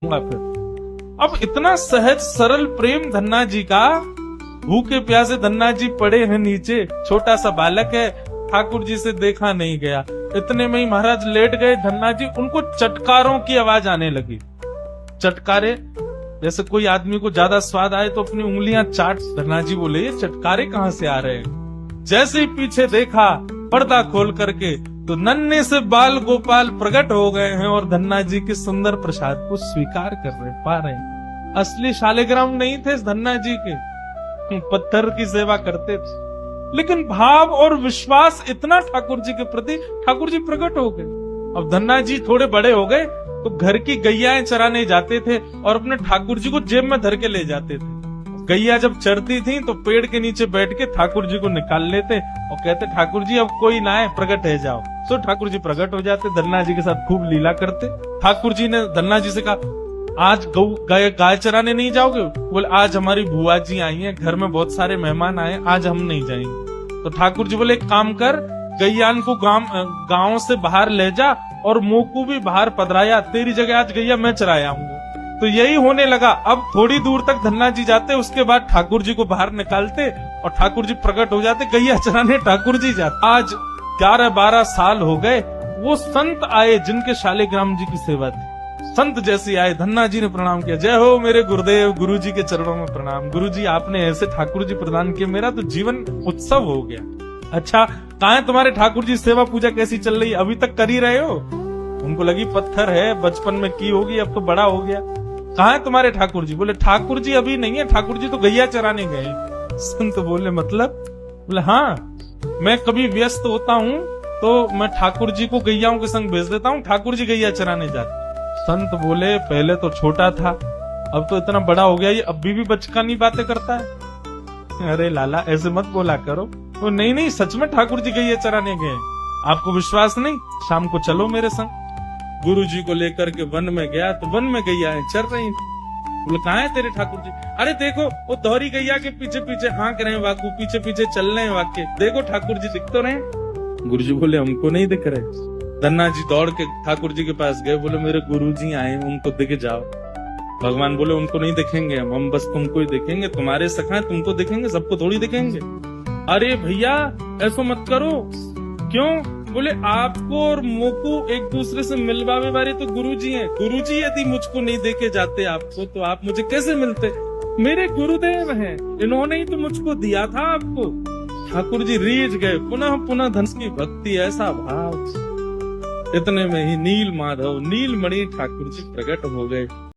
फिर अब इतना सहज सरल प्रेम धन्ना जी का, भूखे प्यासे धन्ना जी पड़े हैं नीचे, छोटा सा बालक है, ठाकुर जी से देखा नहीं गया। इतने में ही महाराज लेट गए धन्ना जी, उनको चटकारों की आवाज आने लगी। चटकारे जैसे कोई आदमी को ज्यादा स्वाद आए तो अपनी उंगलियां चाट। धन्ना जी बोले ये चटकारे कहाँ से आ रहे हैं? जैसे ही पीछे देखा पर्दा खोल करके तो नन्हे से बाल गोपाल प्रकट हो गए हैं और धन्ना जी के सुंदर प्रसाद को स्वीकार कर पा रहे हैं। असली शालिग्राम नहीं थे धन्ना जी के, पत्थर की सेवा करते थे, लेकिन भाव और विश्वास इतना ठाकुर जी के प्रति, ठाकुर जी प्रकट हो गए। अब धन्ना जी थोड़े बड़े हो गए तो घर की गैयाएं चराने जाते थे और अपने ठाकुर जी को जेब में धर के ले जाते थे। गैया जब चरती थी तो पेड़ के नीचे बैठ के ठाकुर जी को निकाल लेते और कहते ठाकुर जी अब कोई ना आए, प्रकट है जाओ। तो ठाकुर जी प्रकट हो जाते, धन्ना जी के साथ खूब लीला करते। ठाकुर जी ने धन्ना जी से कहा आज गाय चराने नहीं जाओगे? बोले आज हमारी बुआ जी आई हैं, घर में बहुत सारे मेहमान आए, आज हम नहीं जाएंगे। तो ठाकुर जी बोले एक काम कर, गैयान को गांव से बाहर ले जा और मोकू भी बाहर पधराया, तेरी जगह आज गैया मैं चराया हूँ। तो यही होने लगा। अब थोड़ी दूर तक धन्ना जी जाते, उसके बाद ठाकुर जी को बाहर निकालते और ठाकुर जी प्रकट हो जाते, गैया चराने ठाकुर जी जाते। आज 11-12 साल हो गए, वो संत आए जिनके शालिग्राम जी की सेवा थी, संत जैसे आए। धन्ना जी ने प्रणाम किया, जय हो मेरे गुरुदेव, गुरु जी के चरणों में प्रणाम। गुरु जी आपने ऐसे ठाकुर जी प्रदान किए, मेरा तो जीवन उत्सव हो गया। अच्छा कहाँ है तुम्हारे ठाकुर जी, सेवा पूजा कैसी चल रही, अभी तक कर ही रहे हो? उनको लगी पत्थर है, बचपन में की होगी, अब तो बड़ा हो गया। कहाँ है तुम्हारे ठाकुर जी? बोले ठाकुर जी अभी नहीं है, ठाकुर जी तो गैया चराने गए। संत बोले मतलब? बोले हाँ, मैं कभी व्यस्त होता हूँ तो मैं ठाकुर जी को गैयाओं के संग भेज देता हूँ, ठाकुर जी गैया चराने जाते। संत बोले पहले तो छोटा था, अब तो इतना बड़ा हो गया, ये अभी भी बचकानी बातें करता है। अरे लाला ऐसे मत बोला करो। तो नहीं सच में ठाकुर जी गैया चराने गए, आपको विश्वास नहीं? शाम को चलो मेरे संग। गुरु जी को लेकर के वन में गया तो वन में गैया चर रही थी। बोले कहाँ है तेरे ठाकुर जी? अरे देखो वो दोहरी गैया के पीछे पीछे हाँक रहे हैं, वाकू पीछे पीछे चल रहे हैं, वाक्य देखो ठाकुर जी दिख तो रहे। गुरु जी बोले हमको नहीं दिख रहे। धन्ना जी दौड़ के ठाकुर जी के पास गए, बोले मेरे गुरु जी आए, उनको दिख जाओ। भगवान बोले उनको नहीं दिखेंगे, हम बस तुमको ही दिखेंगे, तुम्हारे सखा तुमको दिखेंगे, सबको थोड़ी दिखेंगे। अरे भैया ऐसा मत करो। क्यों? बोले आपको और मोकू एक दूसरे से मिलवावे वाले तो गुरुजी हैं। गुरुजी यदि मुझको नहीं देके जाते आपको तो आप मुझे कैसे मिलते? मेरे गुरुदेव हैं, इन्होंने ही तो मुझको दिया था आपको। ठाकुर जी रीझ गए, पुनः पुनः धन की भक्ति, ऐसा भाव। इतने में ही नील माधव नीलमणि ठाकुर जी प्रकट हो गए।